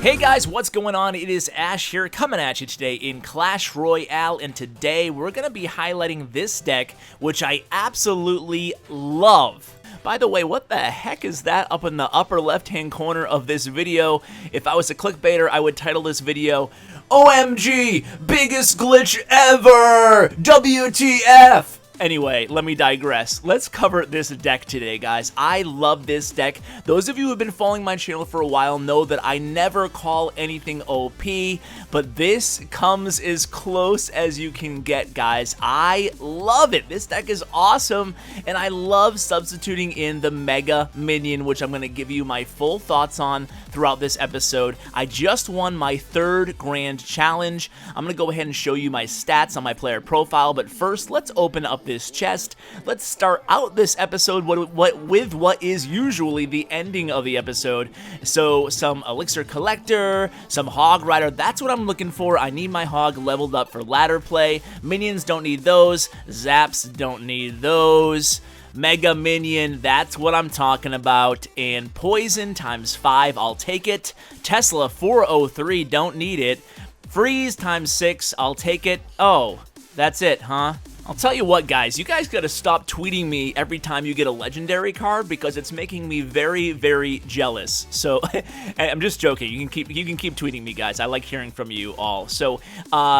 Hey guys, what's going on? It is Ash here coming at you today in Clash Royale, and today we're going to be highlighting this deck, which I absolutely love. By the way, what the heck is that up in the upper left-hand corner of this video? If I was a clickbaiter, I would title this video, OMG, biggest glitch ever, WTF. Anyway, let me digress. Let's cover this deck today, guys. I love this deck. Those of you who have been following my channel for a while know that I never call anything OP, but this comes as close as you can get, guys. I love it. This deck is awesome, and I love substituting in the Mega Minion, which I'm going to give you my full thoughts on throughout this episode. I just won my 3rd Grand Challenge. I'm going to go ahead and show you my stats on my player profile, but first, let's open up this chest. Let's start out this episode with what is usually the ending of the episode. So some Elixir Collector, some Hog Rider, that's what I'm looking for. I need my Hog leveled up for ladder play. Minions don't need those. Zaps don't need those. Mega Minion, that's what I'm talking about. And Poison times 5, I'll take it. Tesla 403, don't need it. Freeze times 6, I'll take it. Oh, that's it, huh? I'll tell you what, guys, you guys gotta stop tweeting me every time you get a legendary card because it's making me very, very jealous. So, I'm just joking. You can keep tweeting me, guys. I like hearing from you all. So,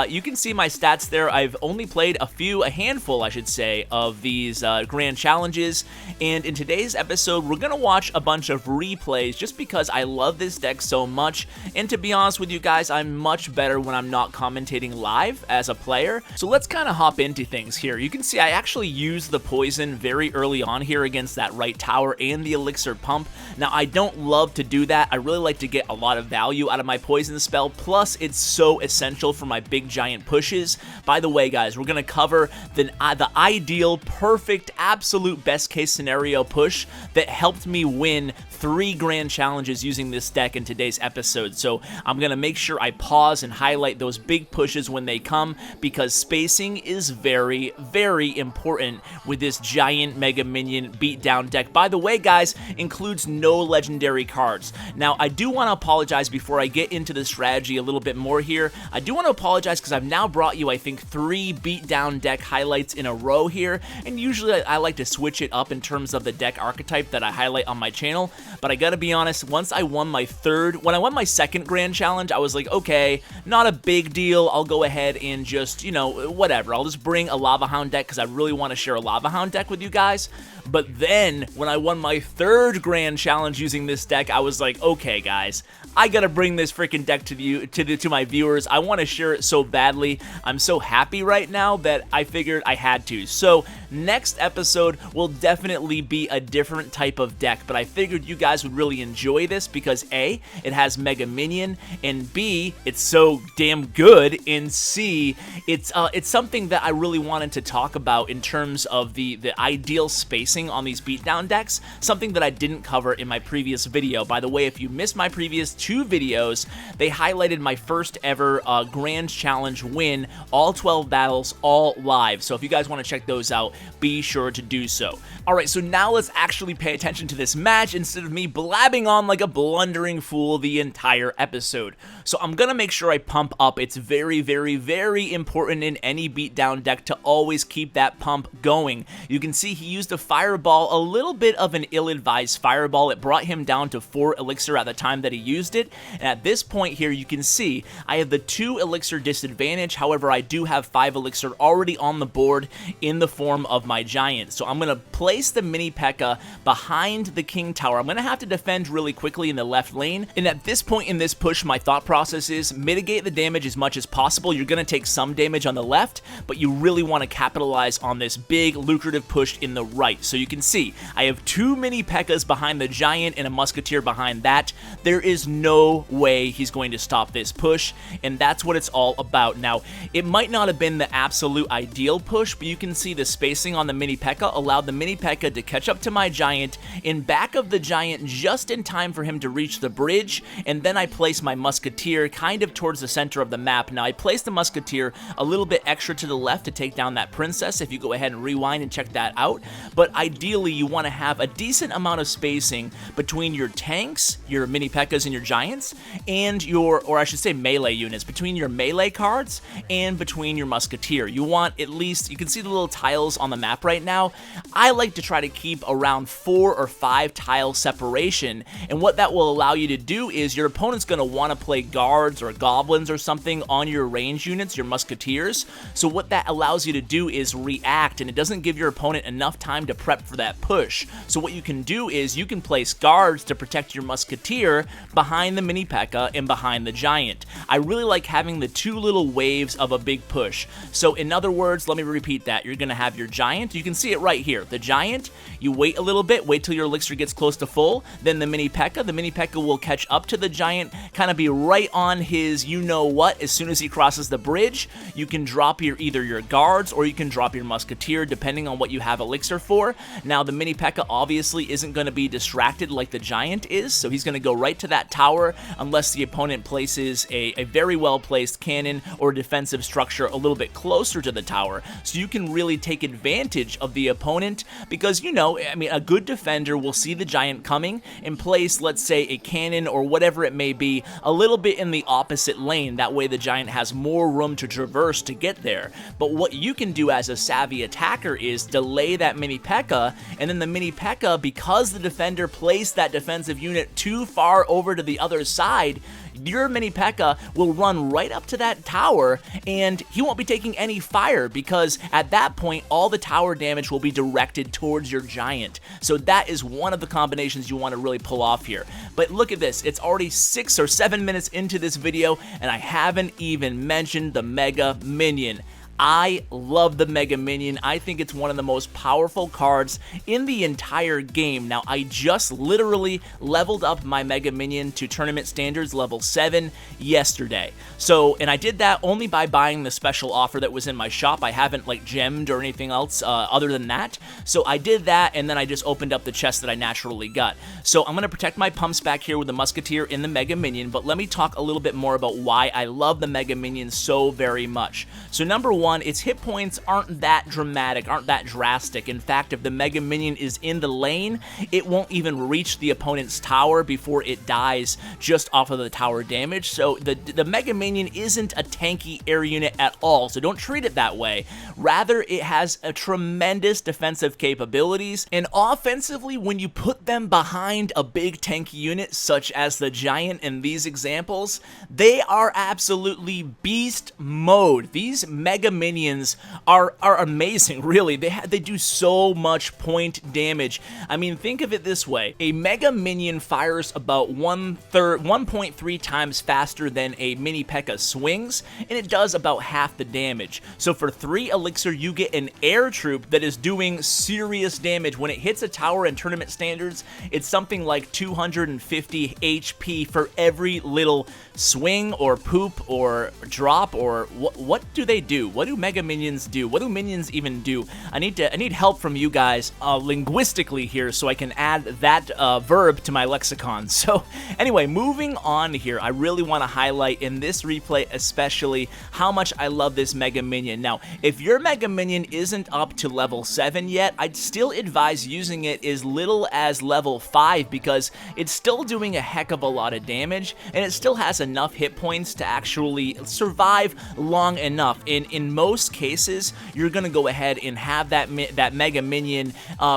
you can see my stats there. I've only played a handful, I should say, of these grand challenges. And in today's episode, we're gonna watch a bunch of replays just because I love this deck so much. And to be honest with you guys, I'm much better when I'm not commentating live as a player. So let's kind of hop into things here. You can see I actually used the Poison very early on here against that right tower and the Elixir Pump. Now, I don't love to do that. I really like to get a lot of value out of my Poison spell, plus it's so essential for my big giant pushes. By the way, guys, we're going to cover the ideal, perfect, absolute best case scenario push that helped me win 3 grand challenges using this deck in today's episode. So I'm going to make sure I pause and highlight those big pushes when they come because spacing is very, very important with this Giant Mega Minion Beatdown deck. By the way, guys, includes no legendary cards. Now, I do want to apologize before I get into the strategy a little bit more here. I do want to apologize because I've now brought you, I think, 3 Beatdown deck highlights in a row here, and usually I like to switch it up in terms of the deck archetype that I highlight on my channel. But I gotta be honest, once I won my 2nd Grand Challenge, I was like, okay, not a big deal. I'll go ahead and just, you know, whatever. I'll just bring a Lava Hound deck because I really want to share a Lava Hound deck with you guys. But then, when I won my 3rd Grand Challenge using this deck, I was like, okay, guys, I gotta bring this freaking deck to my viewers. I want to share it so badly. I'm so happy right now that I figured I had to. So, next episode will definitely be a different type of deck, but I figured you guys would really enjoy this because A, it has Mega Minion, and B, it's so damn good, and C, it's something that I really wanted to talk about in terms of the ideal spacing on these beatdown decks, something that I didn't cover in my previous video. By the way, if you missed my previous 2 videos, they highlighted my first ever Grand Challenge win, all 12 battles, all live. So if you guys want to check those out, be sure to do so. Alright, so now let's actually pay attention to this match instead of me blabbing on like a blundering fool the entire episode. So I'm gonna make sure I pump up. It's very, very, very important in any beatdown deck to always keep that pump going. You can see he used a fireball, a little bit of an ill-advised fireball. It brought him down to 4 elixir at the time that he used it. And at this point here, you can see I have the 2 elixir disadvantage. However, I do have 5 elixir already on the board in the form of my giant. So I'm gonna place the mini P.E.K.K.A. behind the king tower. I'm gonna have to defend really quickly in the left lane. And at this point in this push, my thought process is mitigate the damage as much as possible. You're gonna take some damage on the left, but you really want to capitalize on this big lucrative push in the right. So you can see I have 2 mini P.E.K.K.A.s behind the giant and a musketeer behind that. There is no way he's going to stop this push, and that's what it's all about. Now, it might not have been the absolute ideal push, but you can see the spacing on the mini P.E.K.K.A. allowed the mini P.E.K.K.A. to catch up to my giant in back of the giant just in time for him to reach the bridge, and then I place my musketeer kind of towards the center of the map. Now, I placed the musketeer a little bit extra to the left to take down around that princess if you go ahead and rewind and check that out. But ideally, you want to have a decent amount of spacing between your tanks, your mini P.E.K.K.A.s and your giants, and your, or I should say melee units, between your melee cards and between your musketeer. You want at least, you can see the little tiles on the map right now. I like to try to keep around 4 or 5 tile separation, and what that will allow you to do is your opponent's going to want to play guards or goblins or something on your range units, your musketeers. So what that allows you to do is react, and it doesn't give your opponent enough time to prep for that push. So what you can do is you can place guards to protect your musketeer behind the mini P.E.K.K.A. and behind the giant. I really like having the 2 little waves of a big push. So in other words, let me repeat that. You're going to have your giant. You can see it right here. The giant, you wait a little bit, wait till your elixir gets close to full. Then the mini P.E.K.K.A. The mini P.E.K.K.A. will catch up to the giant, kind of be right on his you-know-what. As soon as he crosses the bridge, you can drop either your guards or you can drop your musketeer, depending on what you have elixir for. Now, the mini P.E.K.K.A. obviously isn't going to be distracted like the giant is, so he's going to go right to that tower unless the opponent places a very well-placed cannon or defensive structure a little bit closer to the tower. So you can really take advantage of the opponent because, you know, I mean, a good defender will see the giant coming and place, let's say, a cannon or whatever it may be a little bit in the opposite lane. That way the giant has more room to traverse to get there. But what you can do as a savvy attacker is delay that mini P.E.K.K.A. and then the mini P.E.K.K.A., because the defender placed that defensive unit too far over to the other side, your mini P.E.K.K.A. will run right up to that tower and he won't be taking any fire because at that point all the tower damage will be directed towards your giant. So that is one of the combinations you want to really pull off here. But look at this, it's already 6 or 7 minutes into this video and I haven't even mentioned the Mega Minion. I love the Mega Minion. I think it's one of the most powerful cards in the entire game. Now, I just literally leveled up my Mega Minion to tournament standards level 7 yesterday. So, and I did that only by buying the special offer that was in my shop. I haven't like gemmed or anything else other than that. So I did that and then I just opened up the chest that I naturally got. So I'm going to protect my pumps back here with the Musketeer in the Mega Minion, but let me talk a little bit more about why I love the Mega Minion so very much. So number one, its hit points aren't that dramatic, aren't that drastic. In fact, if the Mega Minion is in the lane, it won't even reach the opponent's tower before it dies just off of the tower damage. So the Mega Minion isn't a tanky air unit at all, so don't treat it that way. Rather, it has a tremendous defensive capabilities, and offensively, when you put them behind a big tanky unit such as the Giant in these examples, they are absolutely beast mode. These Mega Minions are amazing, really. They do so much point damage. I mean, think of it this way. A Mega Minion fires about 1.3 times faster than a mini P.E.K.K.A. swings, and it does about half the damage. So for 3 elixir, you get an air troop that is doing serious damage. When it hits a tower in tournament standards, it's something like 250 HP for every little swing or poop or drop, or what do they do? What do Mega Minions do? What do minions even do? I need help from you guys linguistically here so I can add that verb to my lexicon. So anyway, moving on here, I really want to highlight in this replay especially how much I love this Mega Minion. Now, if your Mega Minion isn't up to level 7 yet, I'd still advise using it as little as level 5 because it's still doing a heck of a lot of damage and it still has enough hit points to actually survive long enough. In most cases, you're going to go ahead and have that Mega Minion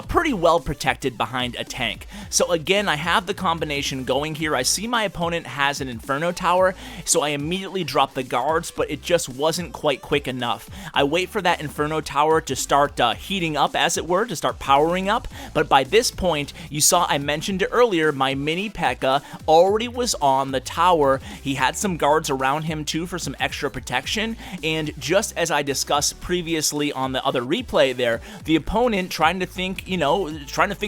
pretty well protected behind a tank. So again, I have the combination going here. I see my opponent has an Inferno Tower, so I immediately drop the guards, but it just wasn't quite quick enough. I wait for that Inferno Tower to start heating up, as it were, to start powering up, but by this point, you saw I mentioned it earlier, my mini P.E.K.K.A. already was on the tower. He had some guards around him too for some extra protection, and just as I discussed previously on the other replay there, the opponent trying to think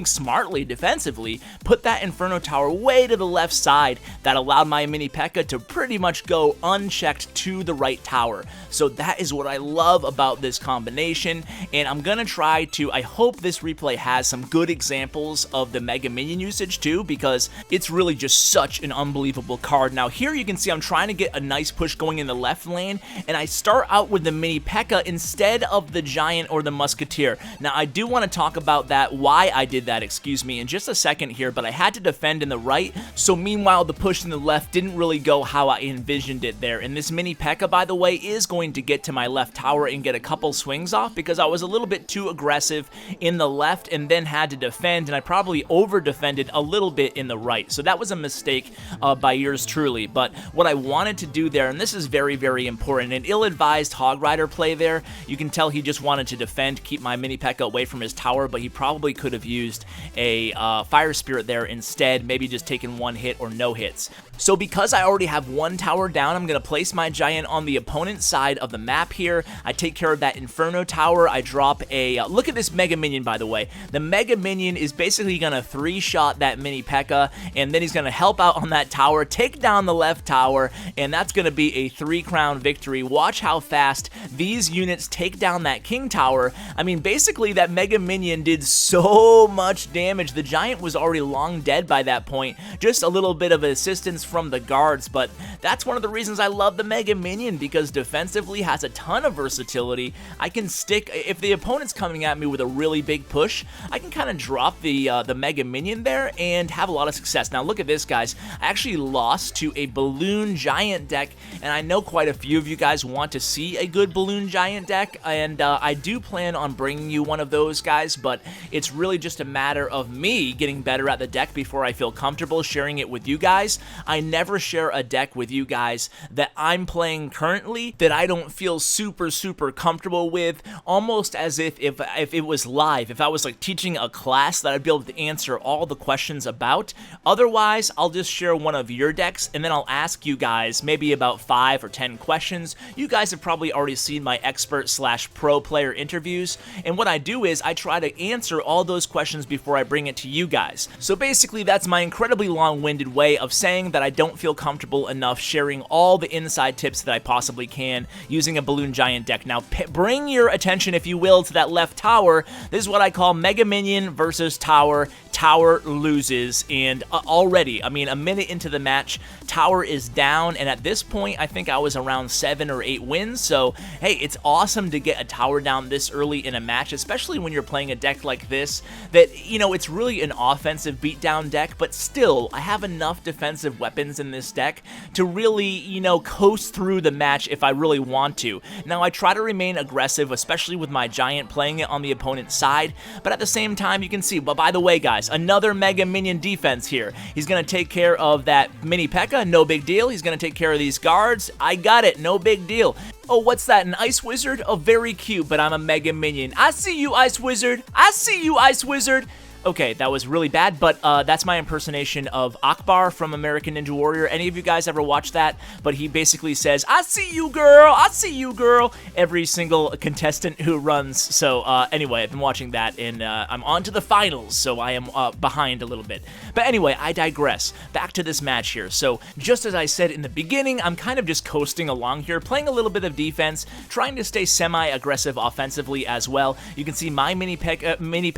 smartly defensively, put that Inferno Tower way to the left side that allowed my mini P.E.K.K.A. to pretty much go unchecked to the right tower. So that is what I love about this combination, and I'm gonna try to, I hope this replay has some good examples of the Mega Minion usage too, because it's really just such an unbelievable card. Now here you can see I'm trying to get a nice push going in the left lane, and I start out with the Mini P.E.K.K.A. instead of the Giant or the Musketeer. Now, I do want to talk about that, why I did that, excuse me, in just a second here, but I had to defend in the right, so meanwhile, the push in the left didn't really go how I envisioned it there. And this Mini P.E.K.K.A., by the way, is going to get to my left tower and get a couple swings off because I was a little bit too aggressive in the left and then had to defend, and I probably over-defended a little bit in the right. So that was a mistake by yours truly. But what I wanted to do there, and this is very, very important, an ill-advised Hog Rider play there. You can tell he just wanted to defend, keep my Mini P.E.K.K.A. away from his tower, but he probably could have used a Fire Spirit there instead, maybe just taken one hit or no hits. So because I already have one tower down, I'm going to place my Giant on the opponent's side of the map here. I take care of that Inferno tower. I drop a... look at this Mega Minion, by the way. The Mega Minion is basically going to three-shot that Mini P.E.K.K.A., and then he's going to help out on that tower, take down the left tower, and that's going to be a 3-crown victory. Watch how fast these units take down that King Tower. I mean, basically, that Mega Minion did so much damage. The Giant was already long dead by that point. Just a little bit of assistance from the guards, but that's one of the reasons I love the Mega Minion, because defensively has a ton of versatility. I can stick, if the opponent's coming at me with a really big push, I can kind of drop the Mega Minion there and have a lot of success. Now look at this, guys. I actually lost to a Balloon Giant deck, and I know quite a few of you guys want to see a good Balloon Giant deck, and I do plan on bringing you one of those, guys, but it's really just a matter of me getting better at the deck before I feel comfortable sharing it with you guys. I never share a deck with you guys that I'm playing currently that I don't feel super comfortable with, almost as if it was live, if I was like teaching a class that I'd be able to answer all the questions about. Otherwise, I'll just share one of your decks and then I'll ask you guys maybe about 5 or 10 questions. You guys have probably already seen my expert/pro player interviews, and what I do is I try to answer all those questions before I bring it to you guys. So basically, that's my incredibly long-winded way of saying that I don't feel comfortable enough sharing all the inside tips that I possibly can using a Balloon Giant deck. Now, bring your attention, if you will, to that left tower. This is what I call Mega Minion versus Tower. Tower loses, and already, I mean, a minute into the match, Tower is down, and at this point, I think I was around 7 or 8 wins, so, hey, it's awesome to get a tower down this early in a match, especially when you're playing a deck like this, that, you know, it's really an offensive beatdown deck, but still, I have enough defensive weapons in this deck to really, you know, coast through the match if I really want to. Now, I try to remain aggressive, especially with my Giant playing it on the opponent's side, but at the same time, you can see, but by the way, guys, another Mega Minion defense here. He's going to take care of that Mini P.E.K.K.A., no big deal. He's going to take care of these guards. I got it, no big deal. Oh, what's that, an Ice Wizard? Oh, very cute, but I'm a Mega Minion. I see you, Ice Wizard. I see you, Ice Wizard. Okay, that was really bad, but that's my impersonation of Akbar from American Ninja Warrior. Any of you guys ever watch that? But he basically says, I see you, girl, I see you, girl, every single contestant who runs. So anyway, I've been watching that, and I'm on to the finals, so I am behind a little bit. But anyway, I digress. Back to this match here. So just as I said in the beginning, I'm kind of just coasting along here, playing a little bit of defense, trying to stay semi-aggressive offensively as well. You can see my Mini P.E.K.K.A. on Mini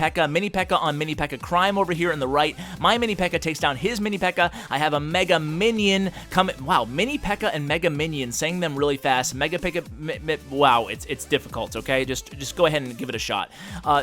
P.E.K.K.A. Crime over here on the right. My Mini P.E.K.K.A. takes down his Mini P.E.K.K.A. I have a Mega Minion coming. Wow, Mini P.E.K.K.A. and Mega Minion, saying them really fast. Mega P.E.K.K.A. Wow, it's difficult, okay? Just go ahead and give it a shot.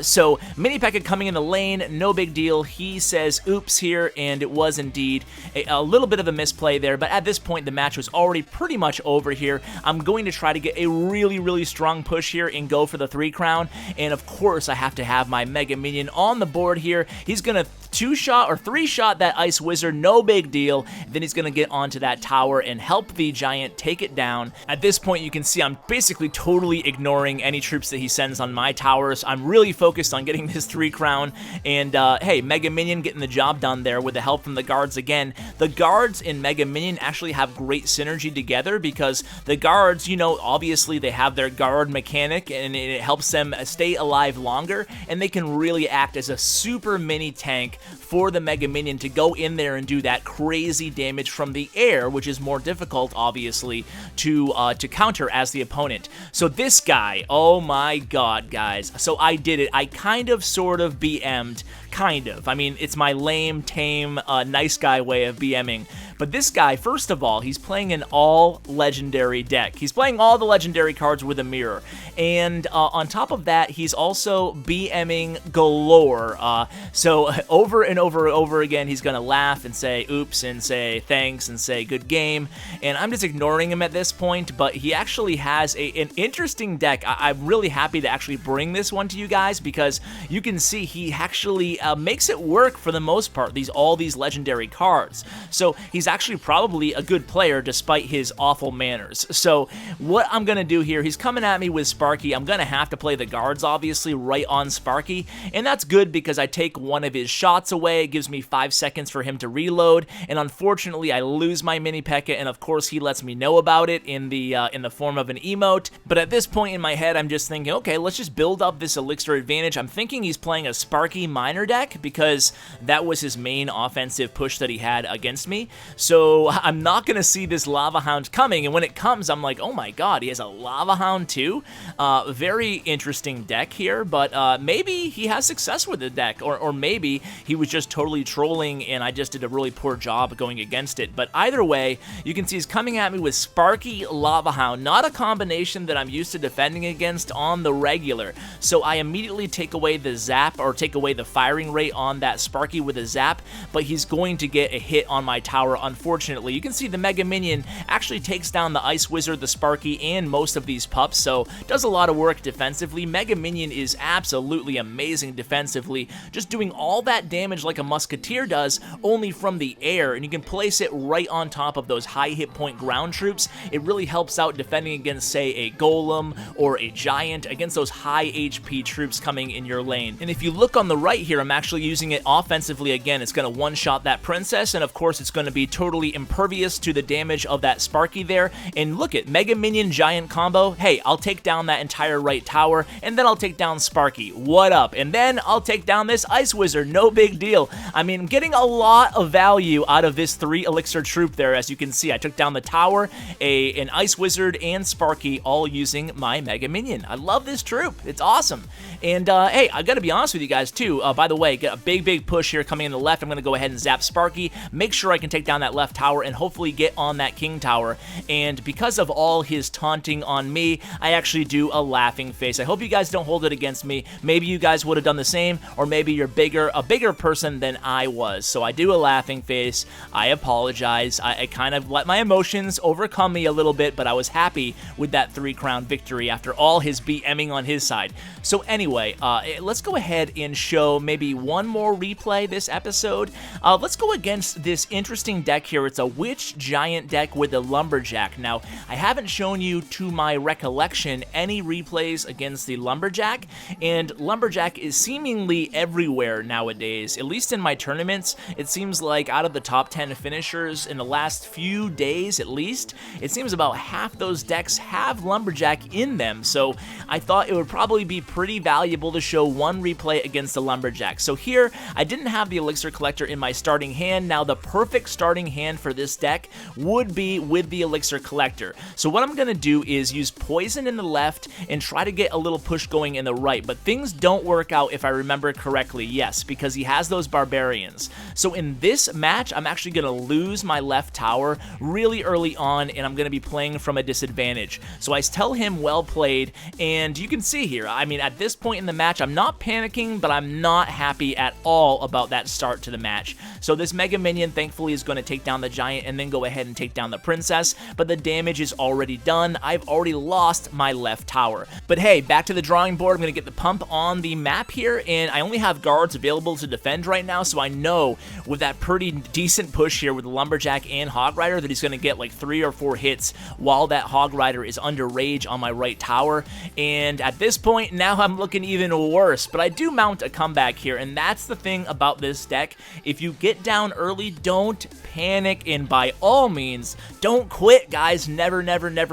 So Mini P.E.K.K.A. coming in the lane, no big deal. He says oops here, and it was indeed a little bit of a misplay there, but at this point the match was already pretty much over here. I'm going to try to get a really strong push here and go for the 3-crown, and of course I have to have my Mega Minion on the board here. He's gonna 2-shot or 3-shot that Ice Wizard, no big deal. Then he's gonna get onto that tower and help the Giant take it down. At this point, you can see I'm basically totally ignoring any troops that he sends on my towers. I'm really focused on getting this 3-crown, and hey, Mega Minion getting the job done there with the help from the guards again. The guards in Mega Minion actually have great synergy together because the guards, you know, obviously they have their guard mechanic and it helps them stay alive longer, and they can really act as a super mini tank for the Mega Minion to go in there and do that crazy damage from the air, which is more difficult, obviously, to counter as the opponent. So this guy, oh my god, guys. So I did it. I kind of sort of BM'd kind of. I mean, it's my lame, tame, nice guy way of BMing. But this guy, first of all, he's playing an all-legendary deck. He's playing all the legendary cards with a mirror. And on top of that, he's also BMing galore. So over and over and over again, he's going to laugh and say oops and say thanks and say good game. And I'm just ignoring him at this point, but he actually has an interesting deck. I'm really happy to actually bring this one to you guys because you can see he actually makes it work for the most part, all these legendary cards. So he's actually probably a good player despite his awful manners. So what I'm going to do here, he's coming at me with Sparky. I'm going to have to play the guards, obviously, right on Sparky. And that's good because I take one of his shots away. It gives me 5 seconds for him to reload. And unfortunately, I lose my mini P.E.K.K.A. And of course, he lets me know about it in the form of an emote. But at this point in my head, I'm just thinking, okay, let's just build up this elixir advantage. I'm thinking he's playing a Sparky minor deck because that was his main offensive push that he had against me. So I'm not going to see this Lava Hound coming, and when it comes, I'm like, oh my god, he has a Lava Hound too? Very interesting deck here, but maybe he has success with the deck, or maybe he was just totally trolling and I just did a really poor job going against it. But either way, you can see he's coming at me with Sparky Lava Hound, not a combination that I'm used to defending against on the regular. So I immediately take away the zap, or take away the firing rate on that Sparky with a zap, but he's going to get a hit on my tower, unfortunately. You can see the Mega Minion actually takes down the Ice Wizard, the Sparky, and most of these pups, so does a lot of work defensively. Mega Minion is absolutely amazing defensively, just doing all that damage like a Musketeer does, only from the air, and you can place it right on top of those high hit point ground troops. It really helps out defending against, say, a Golem or a Giant, against those high HP troops coming in your lane. And if you look on the right here, I'm actually using it offensively again. It's going to one-shot that Princess, and of course it's going to be totally impervious to the damage of that Sparky there. And look at Mega Minion Giant combo. Hey, I'll take down that entire right tower, and then I'll take down Sparky. What up? And then I'll take down this Ice Wizard. No big deal. I mean, I'm getting a lot of value out of this 3 elixir troop there. As you can see, I took down the tower, an Ice Wizard, and Sparky, all using my Mega Minion. I love this troop. It's awesome. And hey, I gotta be honest with you guys too. By the way, get a big push here coming in the left. I'm gonna go ahead and zap Sparky, make sure I can take down that left tower, and hopefully get on that King Tower. And because of all his taunting on me, I actually do a laughing face. I hope you guys don't hold it against me. Maybe you guys would have done the same, or maybe you're a bigger person than I was. So I do a laughing face. I apologize. I kind of let my emotions overcome me a little bit, but I was happy with that 3-crown victory after all his BMing on his side. So anyway, let's go ahead and show maybe one more replay this episode. Let's go against this interesting deck here. It's a Witch Giant deck with a Lumberjack. Now, I haven't shown you, to my recollection, any replays against the Lumberjack, and Lumberjack is seemingly everywhere nowadays. At least in my tournaments, it seems like out of the top 10 finishers in the last few days at least, it seems about half those decks have Lumberjack in them. So I thought it would probably be pretty valuable to show one replay against the Lumberjack. So here, I didn't have the Elixir Collector in my starting hand. Now, the perfect starting hand for this deck would be with the Elixir Collector. So what I'm going to do is use Poison in the left and try to get a little push going in the right, but things don't work out if I remember correctly, yes, because he has those Barbarians. So in this match, I'm actually going to lose my left tower really early on, and I'm going to be playing from a disadvantage. So I tell him well played, and you can see here, I mean, at this point in the match, I'm not panicking, but I'm not happy at all about that start to the match. So this Mega Minion, thankfully, is going to take down the Giant and then go ahead and take down the Princess, but the damage is already done. I've already lost my left tower. But hey, back to the drawing board. I'm going to get the pump on the map here, and I only have guards available to defend right now, so I know with that pretty decent push here with the Lumberjack and Hog Rider that he's going to get like 3 or 4 hits while that Hog Rider is under rage on my right tower. And at this point, now I'm looking even worse, but I do mount a comeback here, and that's the thing about this deck. If you get down early, don't panic, and by all means, don't quit, guys. Never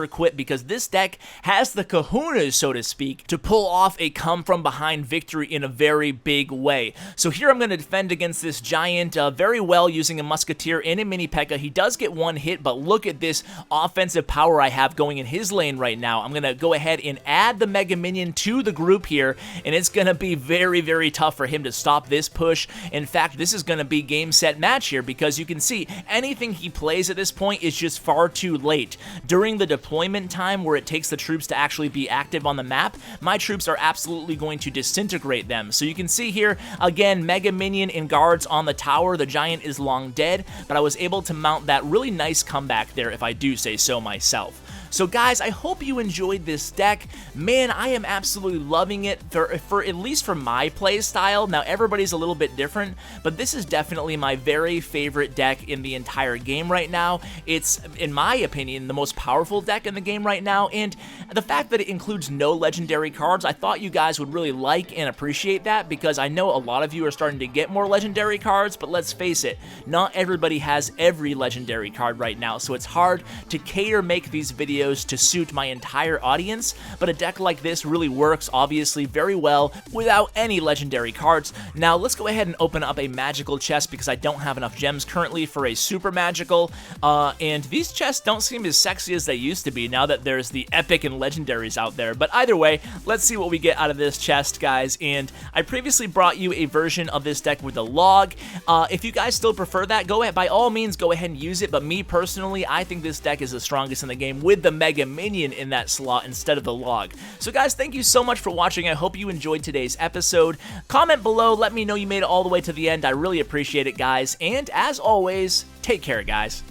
quit, because this deck has the kahunas, so to speak, to pull off a come-from-behind victory in a very big way. So here I'm going to defend against this Giant very well using a Musketeer and a Mini P.E.K.K.A. He does get 1 hit, but look at this offensive power I have going in his lane right now. I'm going to go ahead and add the Mega Minion to the group here, and it's going to be very tough for him to to stop this push. In fact, this is going to be game, set, match here, because you can see anything he plays at this point is just far too late. During the deployment time where it takes the troops to actually be active on the map, my troops are absolutely going to disintegrate them. So you can see here, again, Mega Minion and guards on the tower. The Giant is long dead, but I was able to mount that really nice comeback there, if I do say so myself. So guys, I hope you enjoyed this deck. Man, I am absolutely loving it for at least for my play style. Now, everybody's a little bit different, but this is definitely my very favorite deck in the entire game right now. It's, in my opinion, the most powerful deck in the game right now, and the fact that it includes no legendary cards, I thought you guys would really like and appreciate that, because I know a lot of you are starting to get more legendary cards, but let's face it, not everybody has every legendary card right now, so it's hard to make these videos to suit my entire audience, but a deck like this really works, obviously, very well without any legendary cards. Now, let's go ahead and open up a magical chest, because I don't have enough gems currently for a super magical, and these chests don't seem as sexy as they used to be now that there's the epic and legendaries out there. But either way, let's see what we get out of this chest, guys. And I previously brought you a version of this deck with the log. If you guys still prefer that, go ahead, by all means, go ahead and use it, but me personally, I think this deck is the strongest in the game with the Mega Minion in that slot instead of the log. So guys, thank you so much for watching. I hope you enjoyed today's episode. Comment below, let me know you made it all the way to the end. I really appreciate it, guys. And as always, take care, guys.